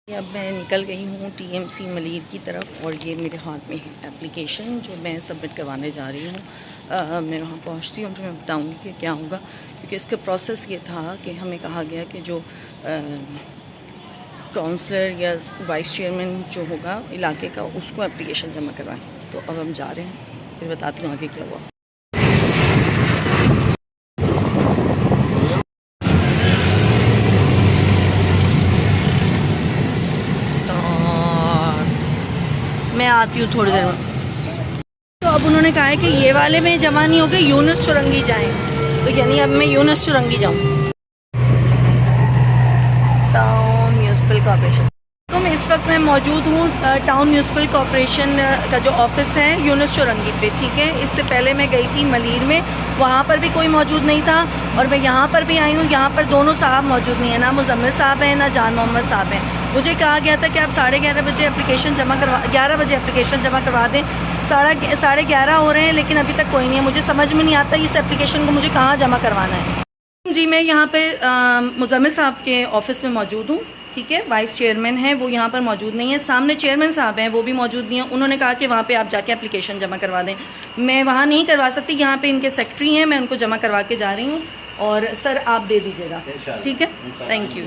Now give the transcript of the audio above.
अब मैं निकल गई हूँ टीएमसी मलीर की तरफ और ये मेरे हाथ में है एप्लीकेशन जो मैं सबमिट करवाने जा रही हूँ। मैं वहाँ पहुँचती हूँ तो मैं बताऊँगी कि क्या होगा, क्योंकि इसका प्रोसेस ये था कि हमें कहा गया कि जो काउंसलर या वाइस चेयरमैन जो होगा इलाके का उसको एप्लीकेशन जमा करवाएं। तो अब हम जा रहे हैं, फिर बताती हूँ आगे क्या हुआ। मैं आती हूँ थोड़ी देर में। तो अब उन्होंने कहा है कि ये वाले में जमा नहीं हो गए, यूनुस चुरंगी जाएं। तो यानी अब मैं यूनुस चुरंगी जाऊँ। टाउन म्यूनसिपल कॉर्पोरेशन तो मैं इस वक्त मैं मौजूद हूँ टाउन म्यूनसिपल कॉर्पोरेशन का जो ऑफिस है यूनुस चुरंगी पे। ठीक है, इससे पहले मैं गई थी मलीर में, वहाँ पर भी कोई मौजूद नहीं था और मैं यहाँ पर भी आई हूँ, यहाँ पर दोनों साहब मौजूद नहीं है, ना मुजम्मिल साहब हैं ना जान मोहम्मद साहब हैं। मुझे कहा गया था कि आप 11:30 बजे एप्लीकेशन जमा करवा 11 बजे एप्लीकेशन जमा करवा दें। 11:30 हो रहे हैं लेकिन अभी तक कोई नहीं है। मुझे समझ में नहीं आता इस एप्लीकेशन को मुझे कहाँ जमा करवाना है। जी मैं यहाँ पे मुजम्मिल साहब के ऑफिस में मौजूद हूँ। ठीक है, वाइस चेयरमैन हैं वो यहाँ पर मौजूद नहीं है, सामने चेयरमैन साहब हैं वो भी मौजूद नहीं है। उन्होंने कहा कि वहाँ पे आप जाके एप्लीकेशन जमा करवा दें। मैं वहाँ नहीं करवा सकती, यहाँ पे इनके सेक्रेटरी हैं, मैं उनको जमा करवा के जा रही हूँ और सर आप दे दीजिएगा। ठीक है, थैंक यू।